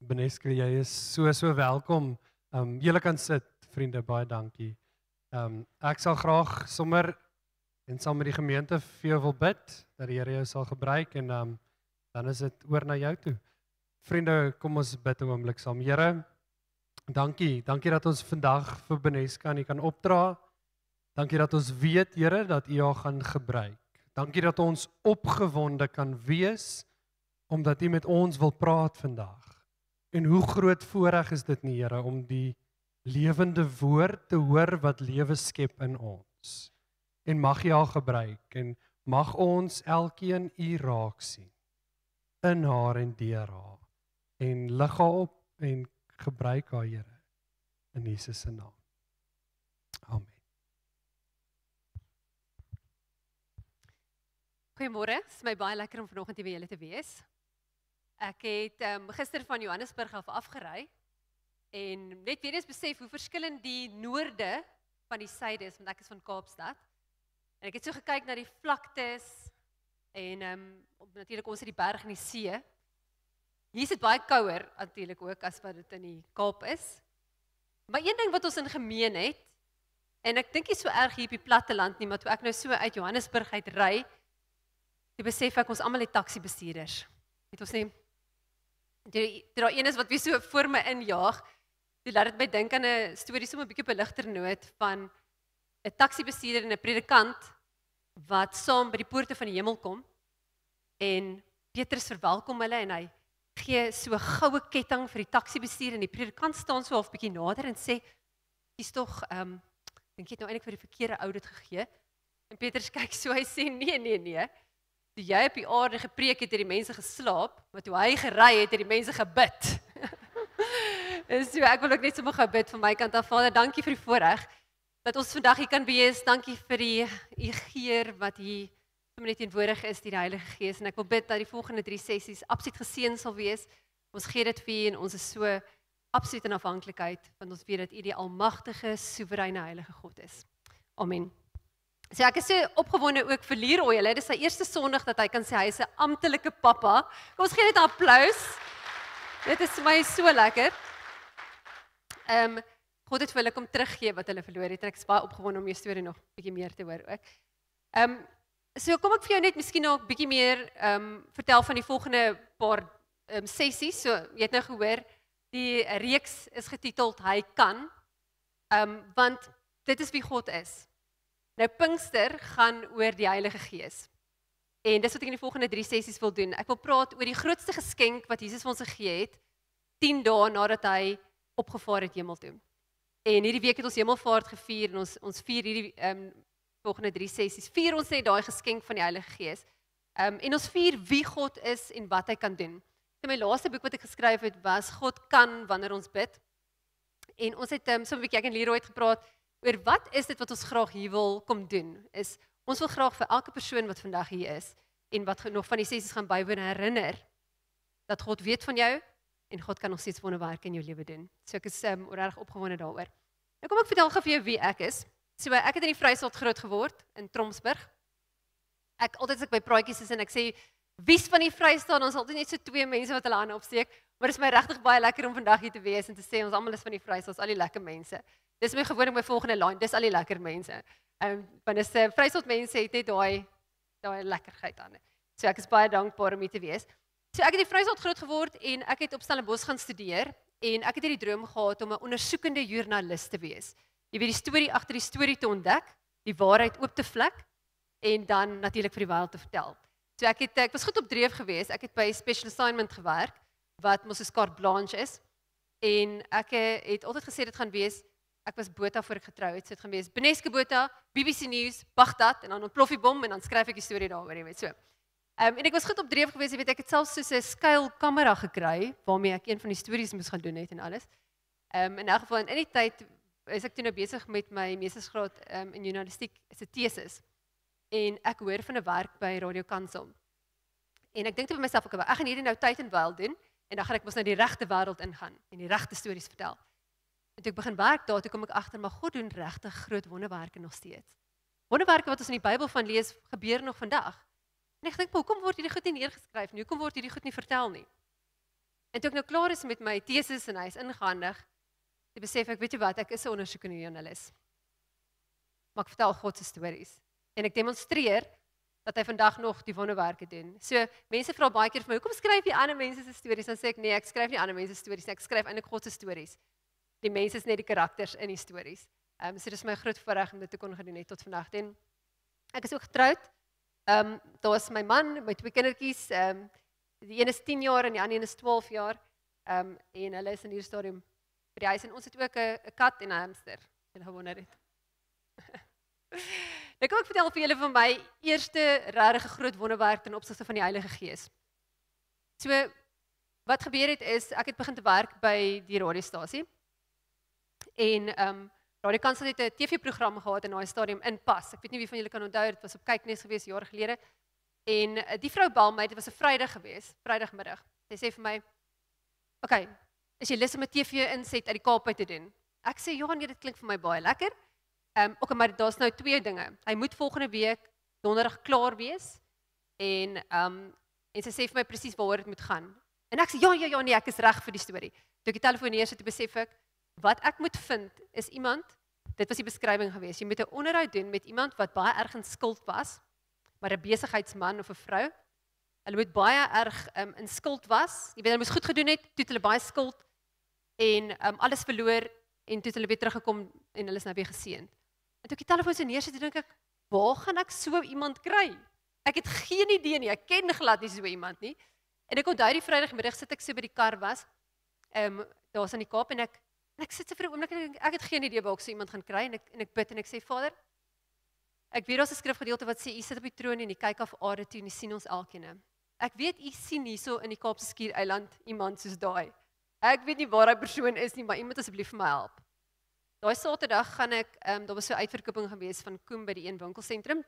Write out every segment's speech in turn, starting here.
Beneske, jy is so welkom. Julle kan sit, vriende, baie dankie. Ek sal graag sommer en saam met die gemeente vir jou wil bid dat die Here jou sal gebruik en dan is dit oor na jou toe. Vriende, kom ons bid 'n oomblik saam. Here, dankie dat ons vandag vir Beneske aan U kan opdra. Dankie dat ons weet, Here, dat U haar gaan gebruik. Dankie dat ons opgewonde kan wees omdat U met ons wil praat vandag. En hoe groot voorreg is dit nie, Here, om die lewende woord te hoor wat lewe skep in ons. En mag U haar gebruik en mag ons elkeen U raak sien in haar en deur haar. En lig haar op en gebruik haar, Here, in Jesus se naam. Amen. Goeiemôre, dit is my baie lekker om vanoggend hier by julle te wees. Ek het gister van Johannesburg af afgery en net weer eens besef hoe verskillend die noorde van die suide is, want ek is van Kaapstad. En ek het so gekyk na die vlaktes en natuurlik ons het die berg en die see. Hier is dit baie kouer natuurlik ook as wat dit in die Kaap is. Maar een ding wat ons in gemeen het, en ek dink nie so erg hier op die platteland nie, maar toe ek nou so uit Johannesburg uit ry, toe besef ek ons almal het taxi-bestuurders. Het ons nie? Toe daar een is wat weer so voor my injaag, toe laat dit my dink aan 'n storie sommer 'n bietjie op 'n ligter noot van 'n taxi-bestuurder en 'n predikant wat saam by die poorte van die hemel kom en Petrus verwelkom hulle en hy gee so 'n goue ketting vir die taxi-bestuurder en die predikant staan so half bietjie nader en sê, "Dis tog dink jy het nou eintlik vir die verkeerde ou dit gegee?" En Petrus kyk so, hy sê, "Nee. Toe jy op die aarde gepreek het die mense geslaap, maar toe hy gery het die mense gebid." En so ek wil ook net sommer gou bid van my kant af. Vader, dankie vir die voorreg dat ons vandag hier kan wees. Dankie vir die geur wat hier sommer net teenwoordig is, die Heilige Gees. En ek wil bid dat die volgende 3 sessies absoluut geseën sal wees. Ons gee dit vir U en ons is so absoluut in afhanklikheid, want ons weet dat U die almagtige, soewereine Heilige God is. Amen. So ek is so opgewonde ook vir Leroy. Dit is sy eerste Sondag dat hy kan sê hy is 'n amptelike pappa. Kom ons gee dit 'n applous. Dit is vir my so lekker. God het vir hulle kom teruggee wat hulle verloor het. Ek is baie opgewonde om jou storie nog 'n bietjie meer te hoor ook. So kom ek vir jou net miskien nog 'n bietjie meer vertel van die volgende paar sessies. So jy het nou gehoor, die reeks is getiteld Hy kan. Want dit is wie God is. Nou Pinkster gaan oor die Heilige Gees. En dis wat ek in die volgende 3 sessies wil doen. Ek wil praat oor die grootste geskenk wat Jesus vir ons gegee het 10 dae nadat hy opgevaar het hemel toe. En hierdie week het ons hemelvaart gevier en ons vier hierdie volgende 3 sessies. Vier ons net daai geskenk van die Heilige Gees. En ons vier wie God is en wat hy kan doen. So my laaste boek wat ek geskryf het was God kan wanneer ons bid. En ons het so 'n bietjie ek en Leroy het gepraat oor wat is dit wat ons graag hier wil kom doen, is ons wil graag vir elke persoon wat vandag hier is, en wat nog van die sessies gaan bywoon herinner, dat God weet van jou, en God kan nog steeds wonderwerke in jou lewe doen. So ek is regtig opgewonde daaroor. Nou kom ek vertel gou vir jou wie ek is. So ek het in die Vrystaat groot geword, in Tromsburg. Altyd as ek by praatjies is en ek sê, wie's van die Vrystaat, dan is altyd net so 2 mense wat hulle hande opsteek, maar dit is my regtig baie lekker om vandag hier te wees, en te sê, ons almal is van die Vrystaat, al die lekker mense. Dis my gewoonlik my volgende line, dis al die lekker mense. Want dis Vrystaat mense het net daai lekkerheid aan. So ek is baie dankbaar om hier te wees. So ek het in Vrystaat groot geword en ek het op Stellenbosch gaan studeer en ek het hierdie droom gehad om 'n ondersoekende joernalis te wees. Jy weet die storie agter die storie te ontdek, die waarheid oop te vlek en dan natuurlik vir die wêreld te vertel. So ek was goed op dreef geweest. Ek het by Special Assignment gewerk wat mos 'n carte blanche is. En ek het altyd gesê dit gaan wees. Ek was Botha voor ek getrou het, so dit gaan wees Beneske Botha, BBC News, Baghdad en dan ontplof die bom en dan skryf ek die storie daaroor, jy weet so. En ek was goed op dreef geweest, jy weet ek het selfs so 'n skuilkamera gekry waarmee ek een van die stories moes gaan doen het en alles. In elk geval in die tyd is ek toe nou besig met my meestersgraad in journalistiek, is 'n tesis. En ek hoor van 'n werk by Radio Kansel. En ek dink toe vir myself, ek gaan hierdie nou tyd en wyl doen en dan gaan ek mos nou die regte wêreld ingaan en die regte stories vertel. En toe ek begin werk daar, toe kom ek agter, maar God doen regtig groot wonderwerke nog steeds. Wonderwerke wat ons in die Bybel van lees, gebeur nog vandag. En ek dink, hoekom word hierdie goed nie neergeskryf nie? Hoekom word hierdie goed nie vertel nie? En toe ek nou klaar is met my teses en hy is ingehandig, toe besef ek, weet jy wat, ek is 'n ondersoekende joernalis. Maar ek vertel God se stories. En ek demonstreer dat hy vandag nog die wonderwerke doen. So mense vra baie keer vir my, hoekom skryf jy ander mense se stories? Dan sê ek nee, ek skryf nie ander mense se stories nie, ek skryf eintlik God se stories. Die mense is net die karakters in die stories. So dis my groot voorreg om dit te kon gedoen het tot vandag. En ek is ook getroud. Daar is my man, my 2 kindertjies. Die een is 10 jaar en die ander een is 12 jaar. En hulle is in hierdie stadium by die huis. En ons het ook 'n kat en 'n hamster. En gewonder het. Nou kom ek vertel vir julle van my eerste regtig groot wonderwerk ten opsigte van die Heilige Gees. So wat gebeur het is ek het begin te werk by die radiostasie. En Radio Kansel het 'n TV-program gehad in daai stadium in Pas. Ek weet nie wie van julle kan onthou, dit was op Kyknes gewees jare gelede. En die vrou bel my, dit was 'n Vrydag gewees, Vrydagmiddag. Sy sê vir my, "Oké, is jy lus om 'n TV inset uit die Kaap uit te doen?" Ek sê, "Ja, nee, dit klink vir my baie lekker." Okay, maar daar's nou 2 dinge. Hy moet volgende week donderdag klaar wees en sy sê vir my presies waaroor dit moet gaan. En ek sê ja, nee, ek is reg vir die storie. Toe ek die telefoon neersit, toe besef ek wat ek moet vind is iemand, dit was die beskrywing geweest. Jy moet 'n onderhoud doen met iemand wat baie erg in skuld was, maar 'n besigheidsman of 'n vrou. Hulle moet baie erg in skuld was. Jy weet hulle moes goed gedoen het, toe het hulle baie skuld en alles verloor en toe het hulle weer teruggekom en hulle is nou weer geseënd. En toe ek die telefoon so neersit, dink ek, waar gaan ek so iemand kry? Ek het geen idee nie, ek ken glad nie so iemand nie. En ek onthou die Vrydagmiddag sit ek so by die kar was, daar's in die Kaap en ek sit so vir 'n oomblik en ek het geen idee waar ek so iemand gaan kry en ek bid en ek sê, Vader, ek weet daar's 'n skrifgedeelte wat sê, U sit op die troon en U kyk af aarde toe en U sien ons elkeen. Ek weet U sien hierso in die Kaapse Skiereiland iemand soos daai. Ek weet nie waar hy persoon is nie, maar U moet asseblief vir my help. Daai Saterdag gaan ek, daar was so 'n uitverkoping gewees van Koem by die een winkelsentrum.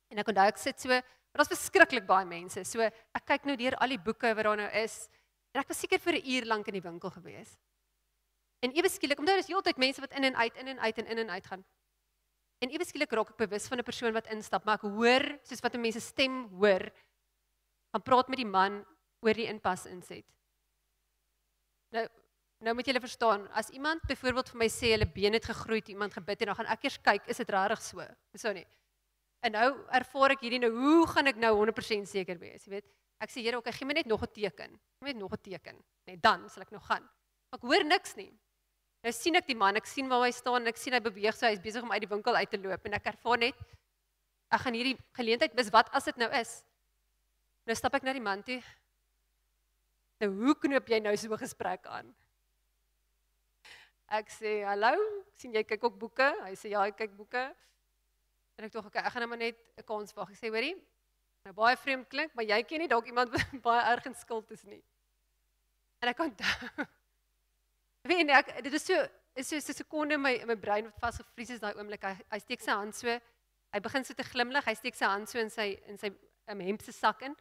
En ek onthou ek sit so, maar daar's verskriklik baie mense. So ek kyk nou deur al die boeke wat daar nou is. En ek was seker vir 'n uur lank in die winkel gewees. En ewe skielik, omdat daar is heeltyd mense wat in en uit gaan. En ewe skielik raak ek bewus van 'n persoon wat instap, maar ek hoor, soos wat 'n mens se stem hoor, gaan praat met die man oor die inpas inset. Nou moet julle verstaan, as iemand byvoorbeeld vir my sê hulle been het gegroei, iemand gebid en dan gaan ek eers kyk, is dit regtig so? So nie. En nou ervaar ek hierdie nou, hoe gaan ek nou 100% seker wees, jy weet? Ek sê Here, okay, gee my net nog 'n teken. Gee my net nog 'n teken. Net dan sal ek nou gaan. Maar ek hoor niks nie. Nou sien ek die man, ek sien waar hy staan, ek sien hy beweeg so, hy is besig om uit die winkel uit te loop en ek ervaar net ek gaan hierdie geleentheid mis, wat as dit nou is? Nou stap ek na die man toe. Nou hoe knoop jy nou so 'n gesprek aan? Ek sê, hallo, sien jy kyk ook boeke? Hy sê, ja, ek kyk boeke. En ek dink, okay, ek gaan nou maar net 'n kans wag. Ek sê, hoorie, nou baie vreemd klink, maar jy ken nie dalk iemand wat baie erg in skuld is nie. En ek onthou, weet nie, dit is so 'n sekonde in my brein wat vasgevries is daai oomblik. Hy steek sy hand so, hy begin so te glimlag, hy steek sy hand so in sy hemp se sak in,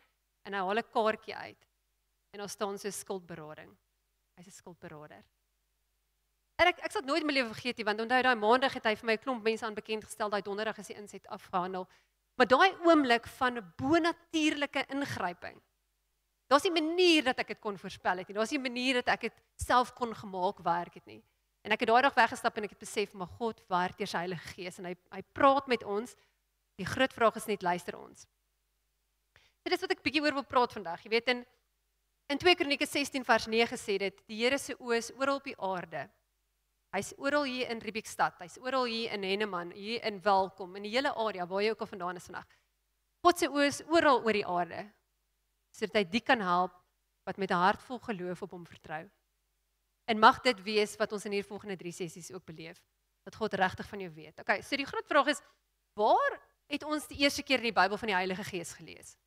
en hy haal 'n kaartjie uit. En daar staan so skuldberading. Hy's 'n skuldberader. En ek sal nooit my lewe vergeet nie, want onthou daai maandag het hy vir my 'n klomp mense aan bekend gestel, daai donderdag is die inset afgehandel. Maar daai oomblik van 'n bonatuurlike ingryping. Daar's nie 'n manier dat ek dit kon voorspel het nie. Daar's nie 'n manier dat ek dit self kon gemaak werk het nie. En ek het daai dag weggestap en ek het besef, maar God werk deur sy Heilige Gees en hy praat met ons. Die groot vraag is net, luister ons. Dit is wat ek bietjie oor wil praat vandag. Jy weet, in 2 Kronieke 16 vers 9 sê dit, die Here se oë is oral op die aarde. Hy's oral hier in Riebeekstad, hy's oral hier in Henneman, hier in Welkom, in die hele area waar jy ook al vandaan is vandag. God se oë is oral oor die aarde, sodat hy die kan help wat met 'n hart vol geloof op hom vertrou. En mag dit wees wat ons in hierdie volgende 3 sessies ook beleef, dat God regtig van jou weet. Okay, so die groot vraag is, waar het ons die eerste keer in die Bybel van die Heilige Gees gelees?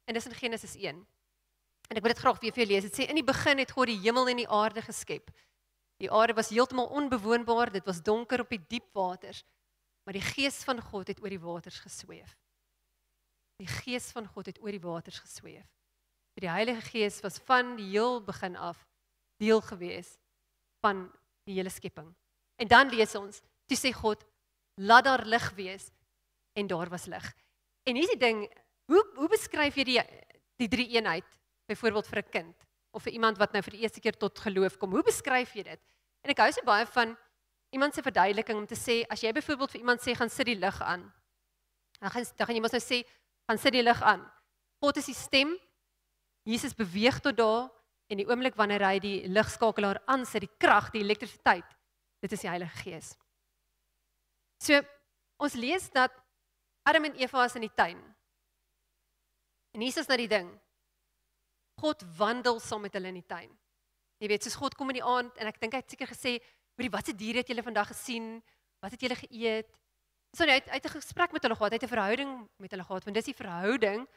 En dis in Genesis 1. En ek wil dit graag weer vir jou lees. Dit sê, in die begin het God die hemel en die aarde geskep. Die aarde was heeltemal onbewoonbaar, dit was donker op die diep waters, maar die Gees van God het oor die waters gesweef. Die Gees van God het oor die waters gesweef. Die Heilige Gees was van die heel begin af deel gewees van die hele skepping. En dan lees ons, toe sê God, laat daar lig wees, en daar was lig. En hier is die ding, hoe beskryf jy die drie eenheid, byvoorbeeld vir 'n kind, of vir iemand wat nou vir die eerste keer tot geloof kom? Hoe beskryf jy dit? En ek hou so baie van iemand se verduideliking om te sê, as jy byvoorbeeld vir iemand sê, gaan sit die lig aan, dan gaan jy mos nou sê, gaan sit die lig aan. God is die stem, Jesus beweeg tot daar, en die oomblik wanneer hy die ligskakelaar aansit, die krag, die elektrisiteit, dit is die Heilige Gees. So, ons lees dat Adam en Eva is in die tuin. En hier is nou die ding. God wandel saam met hulle in die tuin. Jy weet, soos God kom in die aand, en ek dink hy het seker gesê, wat se diere het julle vandag gesien? Wat het julle geëet? So hy het 'n gesprek met hulle gehad, hy het 'n verhouding met hulle gehad, want dis die verhouding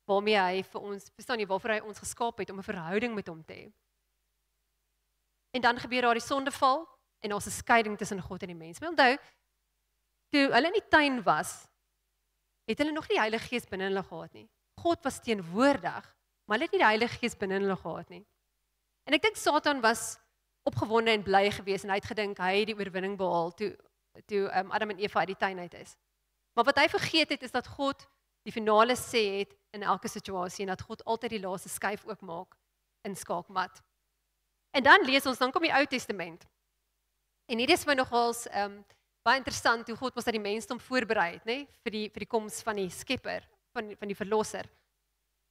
waarmee hy vir ons, verstaan jy, waarvoor hy ons geskaap het, om 'n verhouding met hom te hê. En dan gebeur daar die sondeval, en daar's 'n skeiding tussen God en die mens. Maar onthou, toe hulle in die tuin was, het hulle nog nie die Heilige Gees binne hulle gehad nie. God was teenwoordig, maar hulle het nie die Heilige Gees binne hulle gehad nie. En ek dink Satan was opgewonde en bly gewees, en hy het gedink, hy het die oorwinning behaal, toe Adam en Eva uit die tuin uit is. Maar wat hy vergeet het, is dat God die finale sê het in elke situasie, en dat God altyd die laaste skuif oopmaak in skaakmat. En dan lees ons, dan kom die Ou Testament. En hier is my nogals baie interessant, hoe God mos dat die mensdom voorberei het, nee, vir die koms van die Skepper, van die Verlosser.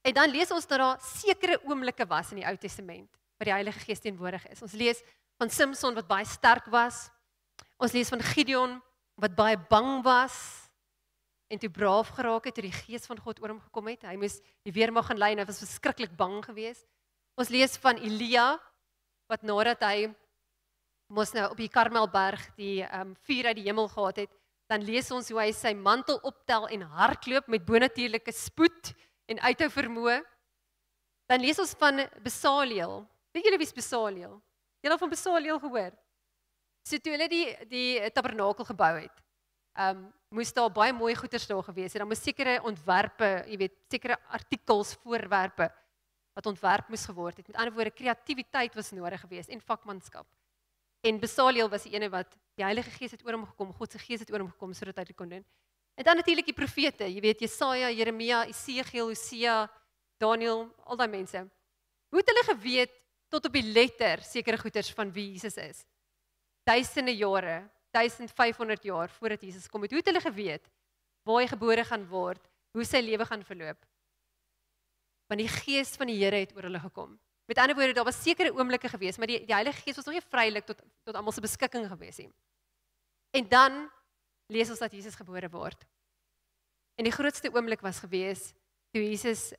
En dan lees ons dat daar sekere oomblikke was in die Ou Testament, waar die Heilige Gees teenwoordig is. Ons lees van Samson wat baie sterk was. Ons lees van Gideon wat baie bang was en toe braaf geraak het toe die Gees van God oor hom gekom het. Hy moes die weermag gaan lei en hy was verskriklik bang geweest. Ons lees van Elia wat nadat hy mos nou op die Karmelberg die vuur uit die hemel gehad het, dan lees ons hoe hy sy mantel optel en hardloop met bonatuurlike spoed en uithou vermoë. Dan lees ons van Besaliel. Weet julle wie is Besaliel? Julle het van Besaliel gehoor? So toe hulle die tabernakel gebou het, moes daar baie mooi goeders daar gewees het. Dan moes sekere ontwerpe, jy weet, sekere artikels, voorwerpe wat ontwerp moes geword het. Met ander woorde, kreatiwiteit was nodig geweest en vakmanskap. En Besaliel was die ene wat die Heilige Gees het oor hom gekom, God se Gees het oor hom gekom sodat hy dit kon doen. En dan natuurlik die profete, jy weet, Jesaja, Jeremia, Esegiel, Hosea, Daniel, al daai mense. Hoe het hulle geweet tot op die letter sekere goeders van wie Jesus is? Duisende jare, 1500 jaar voordat Jesus kom het. Hoe het hulle geweet waar hy gebore gaan word, hoe sy lewe gaan verloop? Want die Gees van die Here het oor hulle gekom. Met ander woorde, daar was sekere oomblikke gewees, maar die Heilige Gees was nog nie vrylik tot almal se beskikking gewees nie. En dan lees ons dat Jesus gebore word. En die grootste oomblik was gewees toe Jesus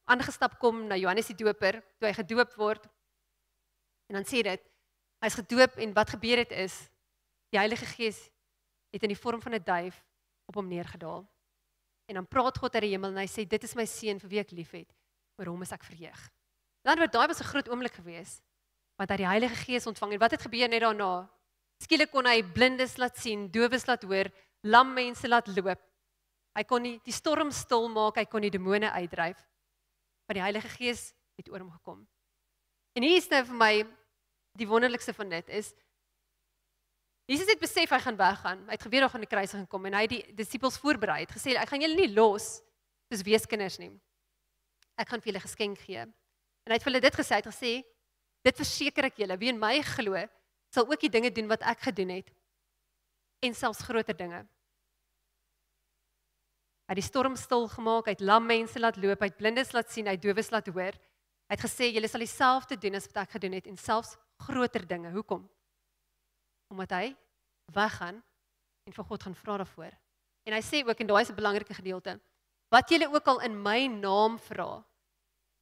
aangestap kom na Johannes die Doper, toe hy gedoop word. En dan sê dit, hy is gedoop en wat gebeur het is, die Heilige Gees het in die vorm van 'n duif op hom neergedaal. En dan praat God uit die hemel en hy sê, dit is my seun vir wie ek liefhet, oor hom is ek verheug. Dan word daai was 'n groot oomblik gewees, want hy die Heilige Gees ontvang. En wat het gebeur net daarna? Skielik kon hy blindes laat sien, dowes laat hoor, lam mense laat loop. Hy kon die storm stil maak, hy kon die demone uitdryf. Want die Heilige Gees het oor hom gekom. En hier is nou vir my die wonderlikste van dit is, Jesus het besef hy gaan weggaan. Hy het geweet hy gaan die kruisiging kom en hy het die disippels voorberei. Het gesê, ek gaan julle nie los soos weeskinders nie. Ek gaan vir julle geskenk gee. En hy het vir hulle dit gesê, hy het gesê, dit verseker ek julle, wie in my glo, sal ook die dinge doen wat ek gedoen het. En selfs groter dinge. Hy het die storm stil gemaak, hy het lam mense laat loop, hy het blindes laat sien, hy het dowes laat hoor. Hy het gesê, julle sal dieselfde doen as wat ek gedoen het en selfs groter dinge. Hoekom? Omdat hy weggaan en vir God gaan vra daarvoor. En hy sê ook, en daai is 'n belangrike gedeelte, wat julle ook al in my naam vra,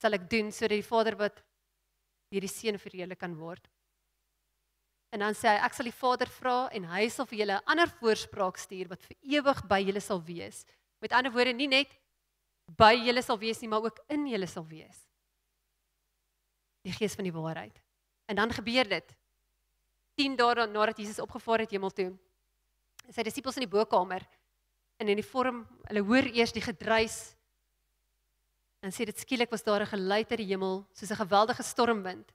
sal ek doen sodat die Vader wat deur die Seun verheerlik kan word. En dan sê hy, ek sal die Vader vra en hy sal vir julle 'n ander voorspraak stuur wat vir ewig by julle sal wees. Met ander woorde, nie net by julle sal wees nie, maar ook in julle sal wees. Die Gees van die waarheid. En dan gebeur dit. 10 dae nadat Jesus opgevaar het hemel toe, sy disippels in die bokkamer, en in die vorm, hulle hoor eers die gedruis, en sê dit skielik was daar 'n geluid uit die hemel, soos 'n geweldige stormwind,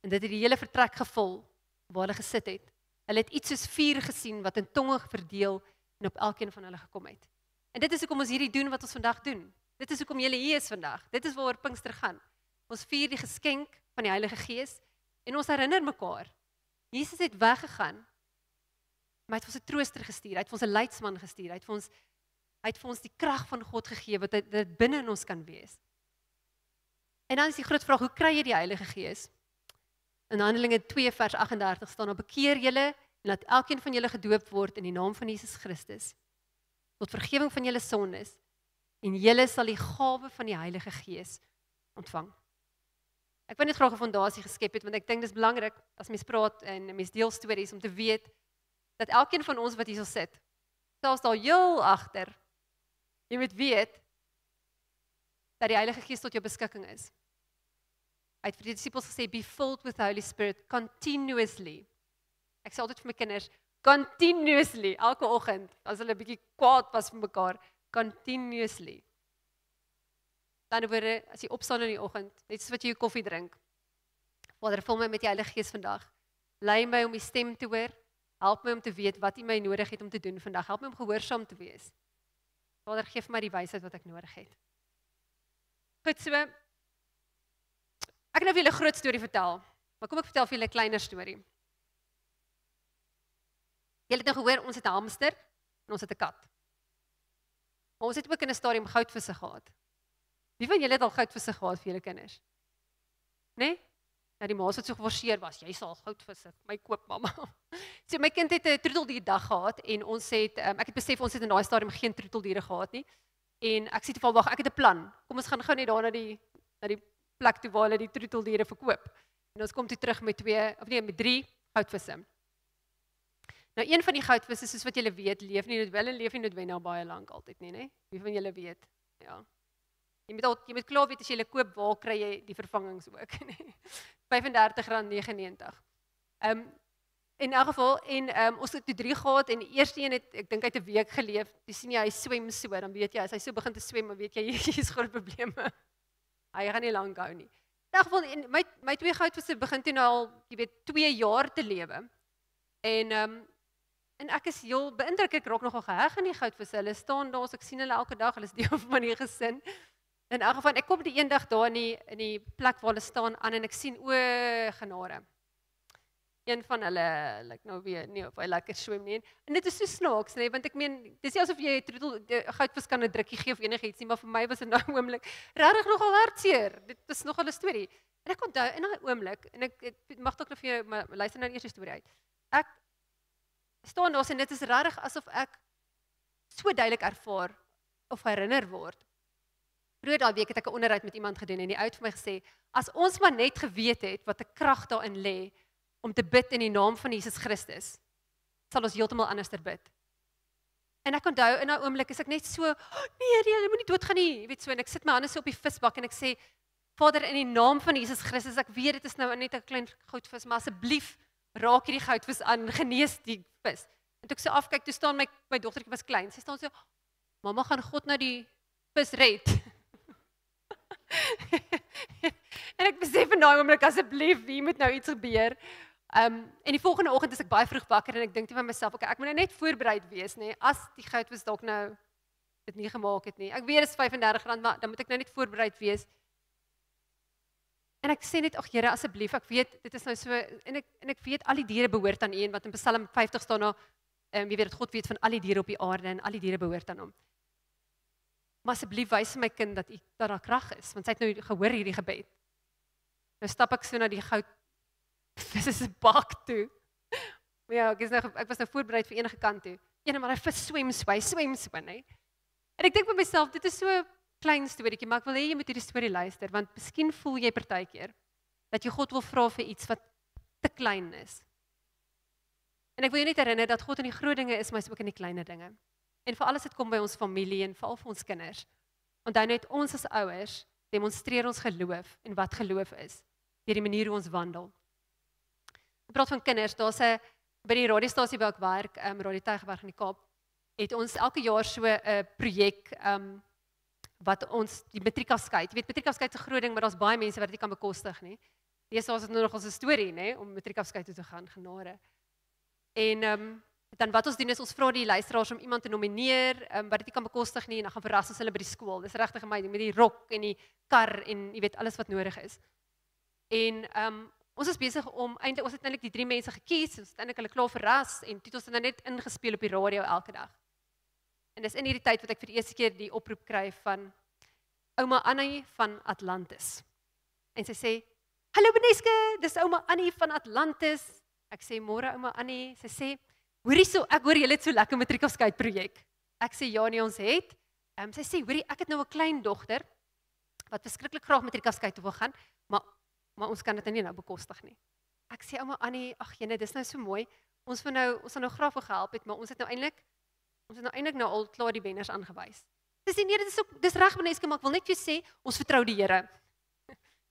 en dit het die hele vertrek gevul, waar hulle gesit het. Hulle het iets soos vuur gesien, wat in tonge verdeel, en op elkeen van hulle gekom het. En dit is hoekom ons hierdie doen wat ons vandag doen. Dit is hoekom julle hier is vandag. Dit is waaroor Pinkster gaan. Ons vier die geskenk van die Heilige Gees en ons herinner mekaar. Jesus het weggegaan, maar hy het vir ons 'n trooster gestuur, hy het vir ons 'n leidsman gestuur, hy het vir ons die krag van God gegee wat dit binne in ons kan wees. En dan is die groot vraag, hoe kry jy die Heilige Gees? In Handelinge 2 vers 38 staan, bekeer julle en laat elkeen van julle gedoop word in die naam van Jesus Christus, tot vergifnis van julle sondes, en julle sal die gawe van die Heilige Gees ontvang. Ek wil net graag 'n fondasie geskep het, want ek dink dis belangrik as mens praat en mens deel stories om te weet dat elkeen van ons wat hierso sit, selfs daar heel agter, jy moet weet dat die Heilige Gees tot jou beskikking is. Hy het vir die disippels gesê, be filled with the Holy Spirit continuously. Ek sê altyd vir my kinders, continuously, elke oggend, as hulle 'n bietjie kwaad was vir mekaar, continuously. Dan word as jy opstaan in die oggend, net soos wat jy jou koffie drink. Vader, vul my met die Heilige Gees vandag. Lei my om die stem te hoor. Help my om te weet wat U my nodig het om te doen vandag. Help my om gehoorsaam te wees. Vader, gee vir my die wysheid wat ek nodig het. Goed, so ek nou vir julle 'n groot storie vertel, maar kom ek vertel vir julle 'n kleiner storie. Julle het nou gehoor, ons het 'n hamster en ons het 'n kat. Maar ons het ook in 'n stadium goudvisse gehad. Wie van julle het al goudvisse gehad vir julle kinders? Nee? Nou die ma's wat so geforseer was, jy sal goudvisse, my koop mamma. So my kind het 'n troeteldier dag gehad en ons het, ek het besef ons het in daai stadium geen troeteldiere gehad nie. En ek sê te val, wag, ek het 'n plan. Kom ons gaan gou net daar na die plek toe waar hulle die troeteldiere verkoop. En ons kom toe terug met 3 goudvisse. Nou een van die goudvisse, soos wat julle weet, leef nie noodwendig baie lank altyd nie, né? Wie van julle weet? Ja. Jy moet klaar weet as jy hulle koop, waar kry jy die vervangings ook, né? R35,99. In elk geval, ons het toe 3 gehad en die eerste een het, ek dink hy het 'n week geleef. Jy sien jy, hy swem so, dan weet jy, as hy so begin te swem, dan weet jy, hier's groot probleme. Hy gaan nie lank hou nie. In elk geval, my 2 goudvisse begin toe nou al, jy weet, 2 jaar te lewe. En ek is heel beïndruk, ek raak nogal geheg aan die goudvisse. Hulle staan daar, ek sien hulle elke dag, hulle is deel van my gesin. In elk geval, ek kom die eendag daar in die plek waar hulle staan aan en ek sien, o, genade. Een van hulle, like nou weer, nie of hy lekker swem nie. En dit is so snaaks, nee, want ek meen, dis nie asof jy 'n goudvis kan 'n drukkie gee of enigiets nie, maar vir my was dit nou 'n oomblik regtig nogal hartseer. Dit was nogal 'n storie. En ek onthou in daai oomblik, en ek mag dalk nog vir jou, maar luister nou eers die storie uit. Ek staan daar en dit is regtig asof ek so duidelik ervaar of herinner word. Vroeër daai week het ek 'n onderhoud met iemand gedoen en die ou het vir my gesê, as ons maar net geweet het wat 'n krag daarin lê om te bid in die naam van Jesus Christus, sal ons heeltemal anders bid. En ek onthou in daai oomblik is ek net so, nee, jy moenie doodgaan nie, jy weet so, en ek sit my hande so op die visbak en ek sê, Vader, in die naam van Jesus Christus, ek weet dit is nou net 'n klein goudvis, maar asseblief raak hierdie goudvis aan, genees die vis. En toe ek so afkyk, toe staan my dogtertjie was klein, sy staan so, mamma, gaan God nou die vis red? En ek besef in daai oomblik, asseblief, hier moet nou iets gebeur. En die volgende oggend is ek baie vroeg wakker en ek dink toe vir myself, okay, ek moet nou net voorbereid wees, nê, as die goudvis dalk nou dit nie gemaak het nie. Ek weet dit is R35, maar dan moet ek nou net voorbereid wees. En ek sê net, ag Here, asseblief, ek weet dit is nou so en ek weet al die diere behoort aan U, wat in Psalm 50 staan nou, jy weet dat God weet van al die diere op die aarde en al die diere behoort aan Hom. Maar asseblief wys my kind dat daar krag is, want sy het nou gehoor hierdie gebed. Nou stap ek so na die goudvis se bak toe. Ja, ek was nou voorbereid vir enige kant toe. Maar hy vis swem so, hè. En ek dink by myself, dit is so 'n klein storieetjie, maar ek wil hê jy moet hierdie storie luister, want miskien voel jy partykeer dat jy God wil vra vir iets wat te klein is. En ek wil jou net herinner dat God in die groot dinge is, maar hy's ook in die kleiner dinge. En vir alles dit kom by ons familie en veral vir ons kinders. Onthou net ons as ouers demonstreer ons geloof en wat geloof is deur die manier hoe ons wandel. Ek praat van kinders, daar's by die radiostasie waar ek werk, Radio Tygerberg in die Kaap, het ons elke jaar so 'n projek wat ons die matriekafskeid. Jy weet matriekafskeid is 'n groot ding, maar daar's baie mense wat dit kan bekostig, nê. Deesdae is dit nou nog 'n storie, nê, om matriekafskeid toe te gaan, genade. En Dan wat ons doen is ons vra die luisteraars om iemand te nomineer wat dit nie kan bekostig nie en dan gaan verras ons hulle by die skool. Dis regtig amazing met die rok en die kar en jy weet alles wat nodig is. En ons is besig om eintlik ons het eintlik die 3 mense gekies, ons het eintlik hulle klaar verras en toe het ons dit nou net ingespeel op die radio elke dag. En dis in hierdie tyd wat ek vir die eerste keer die oproep kry van ouma Annie van Atlantis. En sy sê, "Hallo Beneske, dis ouma Annie van Atlantis." Ek sê, "Môre ouma Annie." Sy sê, "Hoorie so, ek hoor julle het so lekker matriekafskeid-projek." Ek sê, "Ja nee, ons het." Sy sê, "Hoorie, ek het nou 'n klein dogter wat verskriklik graag matriekafskeid toe wil gaan, maar ons kan dit nie nou bekostig nie." Ek sê, "Ouma Annie, ag jene, dis nou so mooi. Ons wil nou graag wil gehelp het, maar ons het nou eintlik nou al klaar die wenners aangewys." Sy sê, "Nee, dis reg Beneske, maar ek wil net vir jou sê, ons vertrou die Here."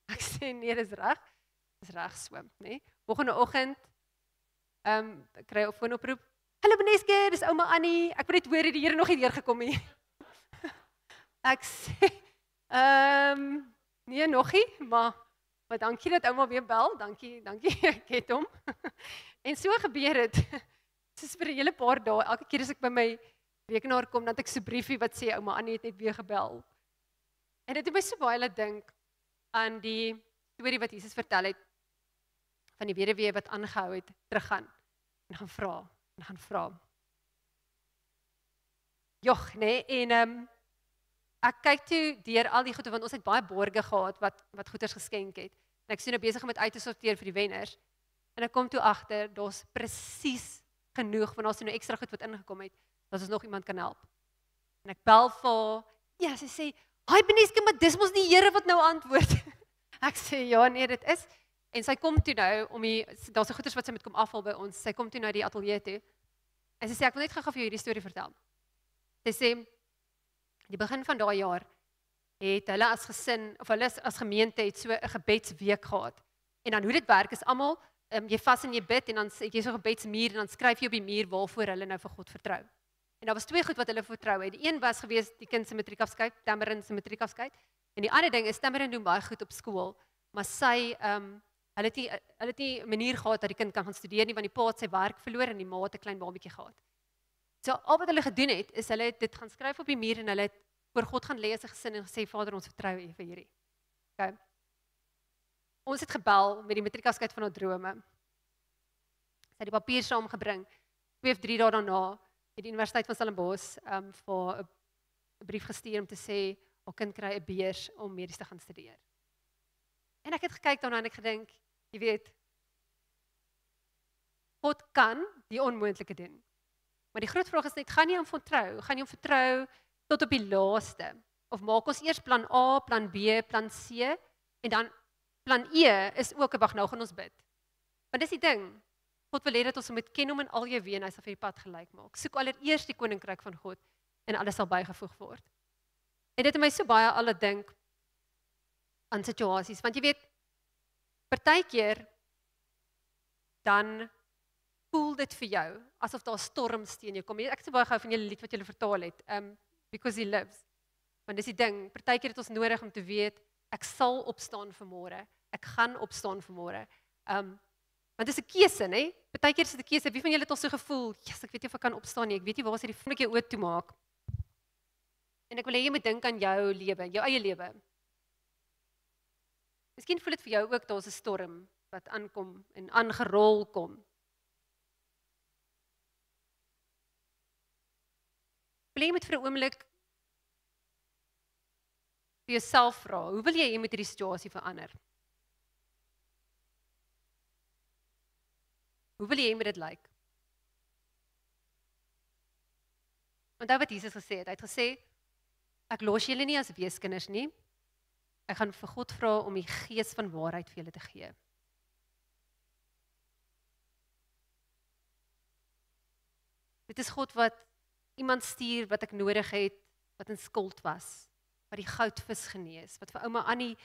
Ek sê, "Nee, dis reg. Dis reg so, nê?" Volgende oggend kry ek 'n foonoproep. "Hallo Beneske, dis ouma Annie. Ek wil net hoor die Here nog nie deurgekom nie." Ek sê, "Nee, nog nie, maar dankie dat ouma weer bel. Dankie, ek het hom." En so gebeur dit. Soos vir 'n hele paar dae, elke keer as ek by my rekenaar kom, dan het ek so 'n briefie wat sê ouma Annie het net weer gebel. En dit het my so baie laat dink aan die storie wat Jesus vertel het van die weduwee wat aangehou het teruggaan en gaan vra. Jogg, nee, en ek kyk toe deur al die goede want ons het baie borge gehad wat goeders geskenk het. En ek sien nou besig om dit uit te sorteer vir die wenners. En ek kom toe agter, daar's presies genoeg want daar's nou ekstra goed wat ingekom het dat ons nog iemand kan help. En ek bel vir haar. Ja, sy sê, "Hi Beneske, maar dis mos die Here wat nou antwoord." Ek sê, "Ja, nee, dit is." En sy kom toe nou daar's 'n goeders wat sy moet kom afhaal by ons. Sy kom toe nou die ateljee toe. En sy sê, "Ek wil net gou vir jou hierdie storie vertel." Sy sê, die begin van daai jaar het hulle as gesin of hulle as gemeente het so 'n gebedsweek gehad. En dan hoe dit werk is almal jy vas en jy bid en dan het jy so 'n gebedsmuur en dan skryf jy op die muur waarvoor hulle nou vir God vertrou. En daar was 2 goed wat hulle vertrou het. Die een was gewees die kind se matriekafskeid, Tamarin se matriekafskeid. En die ander ding is Tamarin doen baie goed op skool, maar sy hulle het nie 'n manier gehad dat die kind kan gaan studeer nie want die pa het sy werk verloor en die ma het 'n klein babatjie gehad. So al wat hulle gedoen het is hulle het dit gaan skryf op die muur en hulle het voor God gaan lê as 'n gesin en gesê Vader, ons vertrou U vir hierdie. Okay. Ons het gebel met die matriekafskeid van haar drome. Sy het die papier saamgebring. 2 of 3 dae daarna het die Universiteit van Stellenbosch vir 'n brief gestuur om te sê haar kind kry 'n beurs om medies te gaan studeer. En ek het gekyk daarna en ek gedink, jy weet, God kan die onmoontlike doen. Maar die groot vraag is net, gaan jy hom vertrou? Gaan jy hom vertrou tot op die laaste? Of maak ons eers plan A, plan B, plan C en dan plan E is ook 'n wag nou gaan ons bid. Want dis die ding. God wil hê dat ons moet ken hom in al jou weë en hy sal vir jou pad gelyk maak. Soek allereers die koninkryk van God en alles sal bygevoeg word. En dit het my so baie al dink aan situasies, want jy weet, partykeer dan voel dit vir jou asof daar storms teen jou kom. Ek het so baie gehou van julle lied wat julle vertaal het, Because He Lives. Want dis die ding, partykeer het ons nodig om te weet, ek sal opstaan vanmôre. Ek gaan opstaan vanmôre. Want dis 'n keuse, né? Partykeer is dit 'n keuse. Wie van julle het al so gevoel, "Jesus, ek weet nie of ek kan opstaan nie. Ek weet nie waar is hierdie vonk jou oop toe maak." En ek wil hê jy moet dink aan jou lewe, jou eie lewe. Miskien voel dit vir jou ook daar's 'n storm wat aankom en aangerol kom. Wil jy met vir 'n oomblik vir jouself vra, hoe wil jy met hierdie situasie verander? Hoe wil jy met dit lyk? Onthou wat Jesus gesê het. Hy het gesê, ek los julle nie as weeskinders nie. Ek gaan vir God vra om die gees van waarheid vir julle te gee. Dit is God wat iemand stuur wat ek nodig het, wat in skuld was, wat die goudvis genees, wat vir ouma Annie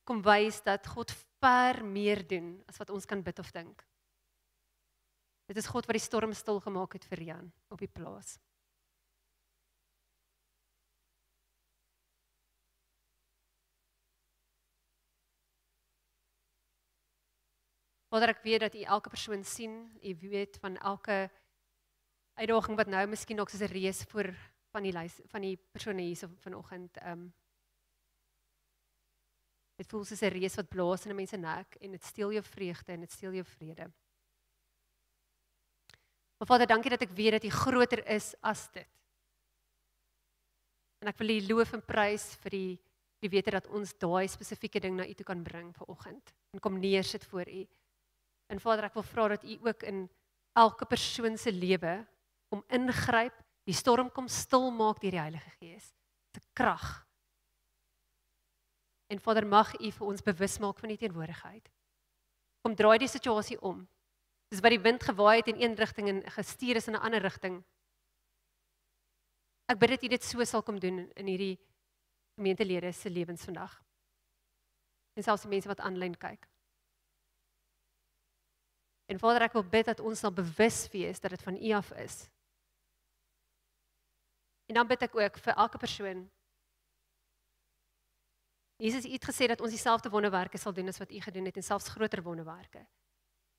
kom wys dat God ver meer doen as wat ons kan bid of dink. Dit is God wat die storm stil gemaak het vir Jan op die plaas. Vader, ek weet dat U elke persoon sien, U weet van elke uitdaging wat nou miskien ook soos 'n reus voor van die persone hier so vanoggend. Dit voel soos 'n reus wat blaas in 'n mens se nek en dit steel jou vreugde en dit steel jou vrede. Maar Vader, dankie dat ek weet dat U groter is as dit. En ek wil U loof en prys vir die wete dat ons daai spesifieke ding na U toe kan bring vanoggend en kom neersit voor U. En Vader, ek wil vra dat U ook in elke persoon se lewe kom ingryp, die storm kom stil maak deur die Heilige Gees se krag. En Vader, mag U vir ons bewus maak van U teenwoordigheid. Kom draai die situasie om. Dis wat die wind gewaai het in een rigting en gestuur is in 'n ander rigting. Ek bid dat U dit so sal kom doen in hierdie gemeentelede se lewens vandag. En selfs die mense wat aanlyn kyk. En Vader, ek wil bid dat ons sal bewus wees dat dit van U af is. En dan bid ek ook vir elke persoon. Jesus, U het gesê dat ons dieselfde wonderwerke sal doen as wat U gedoen het en selfs groter wonderwerke.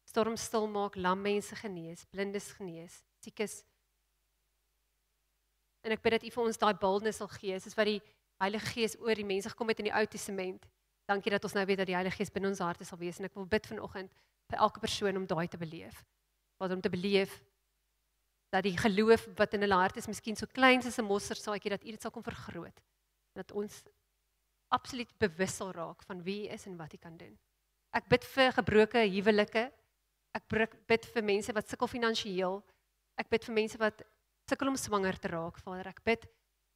Storm stil maak, lam mense genees, blindes genees, siekes. En ek bid dat U vir ons daai boldness sal gee, soos wat die Heilige Gees oor die mense gekom het in die Ou Testament. Dankie dat ons nou weet dat die Heilige Gees binne ons harte sal wees en ek wil bid vanoggend vir elke persoon om daai te beleef. Om te beleef dat die geloof wat in hulle hart is miskien so klein soos 'n mosterdsaadjie, dat U dit sal kom vergroot. Dat ons absoluut bewus sal raak van wie U is en wat U kan doen. Ek bid vir gebroke huwelike. Ek bid vir mense wat sukkel finansiëel. Ek bid vir mense wat sukkel om swanger te raak, Vader. Ek bid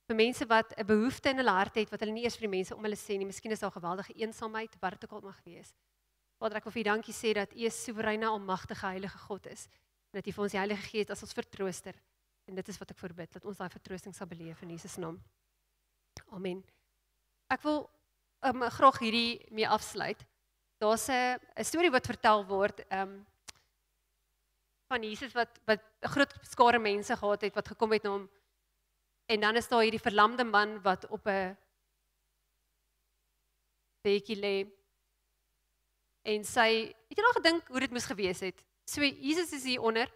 vir mense wat 'n behoefte in hulle hart het wat hulle nie eers vir die mense om hulle sê nie. Miskien is daar geweldige eensaamheid, wat dit ook al mag wees. Vader, ek wil vir U dankie sê dat U 'n soewereine, almagtige, heilige God is. En dat U vir ons die Heilige Gees as ons vertrooster. En dit is wat ek voorbid, dat ons daai vertroosting sal beleef in Jesus naam. Amen. Ek wil graag hierdie mee afsluit. Daar's 'n storie wat vertel word van Jesus wat 'n groot skare mense gehad het wat gekom het na hom. En dan is daar hierdie verlamde man wat op 'n bedjie lê. En het jy al gedink hoe dit moes gewees het? So Jesus is hier onder.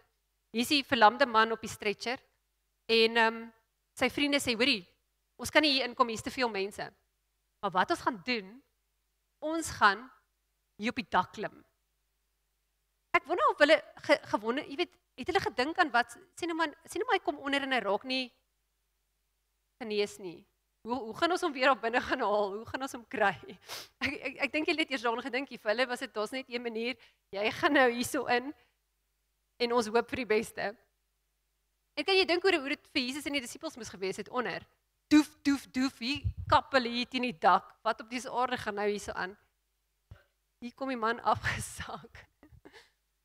Hier is die verlamde man op die stretcher. En sy vriende sê, hoorie, ons kan nie hier inkom, hier's te veel mense. Maar wat ons gaan doen, ons gaan hier op die dak klim. Ek wonder of hulle gewonde, jy weet, het hulle gedink aan wat, sê nou maar hy kom onder en hy raak nie genees nie. Hoe gaan ons hom weer op binne gaan haal? Hoe gaan ons hom kry? Ek dink jy het eers daaraan gedink, vir hulle was dit, daar's net een manier, jy gaan nou hierso in en ons hoop vir die beste. En kan jy dink hoe dit vir Jesus en die disippels moes gewees het onder? Doef, hier kap hulle hier teen die dak. Wat op dese aarde gaan nou hierso aan? Hier kom die man afgesak.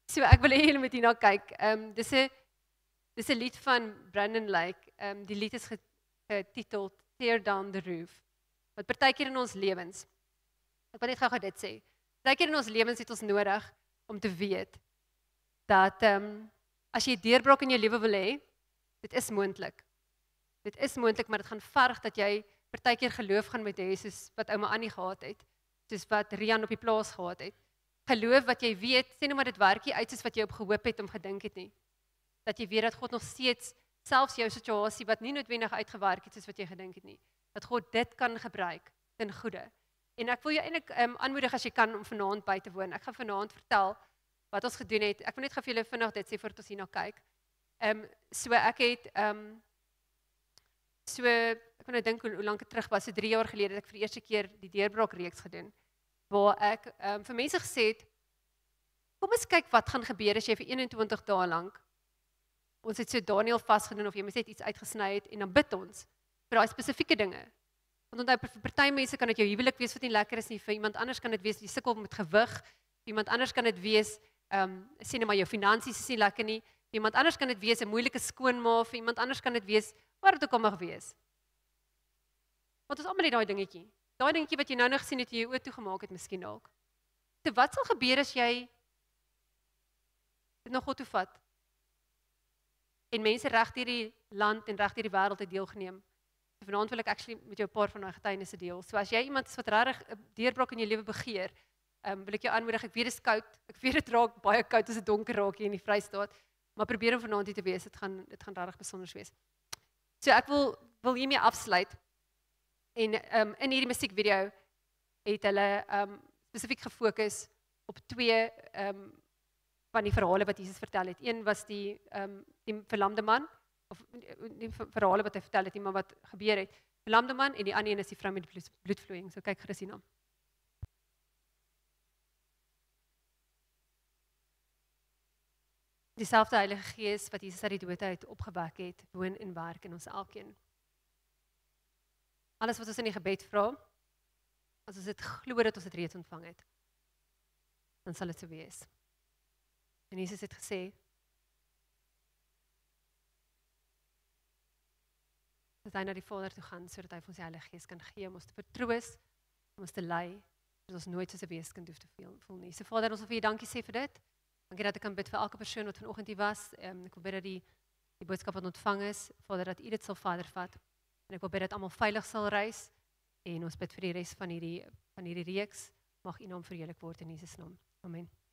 So ek wil hê julle moet hierna kyk. Dis 'n lied van Brandon Lake. Die lied is getiteld Tear Down the Roof. Wat partykeer in ons lewens. Ek wil net gou dit sê. Partykeer in ons lewens het ons nodig om te weet dat as jy 'n deurbraak in jou lewe wil hê, dit is moontlik. Dit is moontlik, maar dit gaan verg dat jy partykeer geloof gaan met hê soos wat ouma Annie gehad het, soos wat Rian op die plaas gehad het. Geloof wat jy weet, sê nou maar dit werk nie uit soos wat jy op gehoop het om gedink het nie. Dat jy weet dat God nog steeds selfs jou situasie wat nie noodwendig uitgewerk het soos wat jy gedink het nie, dat God dit kan gebruik ten goeie. En ek wil jou eintlik aanmoedig as jy kan om vanaand by te woon. Ek gaan vanaand vertel wat ons gedoen het. Ek wil net gou vir julle vinnig dit sê voordat ons hierna kyk. So ek het ek wil nou dink hoe lank dit terug was, so 3 jaar gelede het ek vir die eerste keer die deurbraak reeks gedoen, waar ek vir mense gesê het, kom ons kyk wat gaan gebeur as jy vir 21 dae lank, ons het so Daniel vasgedoen, of jy mens net iets uitgesny het, en dan bid ons vir daai spesifieke dinge. Want onthou, vir party mense kan dit jou huwelik wees wat nie lekker is nie, vir iemand anders kan dit wees, jy sukkel met gewig, vir iemand anders kan dit wees, sê net maar jou finansies is nie lekker nie, vir iemand anders kan dit wees 'n moeilike skoonma, vir iemand anders kan dit wees wat dit ook al mag wees. Want ons almal het daai dingetjie. Daai dingetjie wat jy nou nog gesien het, jy jou oë toegemaak het miskien dalk. So wat sal gebeur as jy dit nog God toe vat? En mense reg deur die land en reg deur die wêreld het deelgeneem. So vanaand wil ek actually met jou 'n paar van daai getuienisse deel. So as jy iemand is wat regtig 'n deurbraak in jou lewe begeer, wil ek jou aanmoedig, ek weet dit is koud, ek weet dit raak baie koud as dit donker raak hier in die Vrystaat, maar probeer om vanaand hier te wees. Dit gaan regtig besonder wees. So ek wil hiermee afsluit. En in hierdie musiekvideo het hulle spesifiek gefokus op 2 van die verhale wat Jesus vertel het. Een was die verlamde man, of die verhale wat hy vertel het, maar wat gebeur het. Verlamde man en die ander een is die vrou met bloedvloeiing. So kyk gerus hierna. Dieselfde Heilige Gees wat Jesus uit die dood uit opgewek het, woon en werk in ons elkeen. Alles wat ons in die gebed vra, as ons dit glo dat ons dit reeds ontvang het, dan sal dit so wees. En Jesus het gesê, dat hy na die Vader toe gaan, sodat hy vir ons die Heilige Gees kan gee, om ons te vertroos, om ons te lei, dat ons nooit soos 'n weeskind hoef te voel nie. So Vader, ons wil vir U dankie sê vir dit. Dankie dat ek kan bid vir elke persoon wat vanoggend hier was. Ek wil bid dat die boodskap wat ontvang is, Vader, dat U dit sal verder vat. En ek wil bid dat almal veilig sal reis. En ons bid vir die res van hierdie reeks. Mag U naam verheerlik word in Jesus naam. Amen.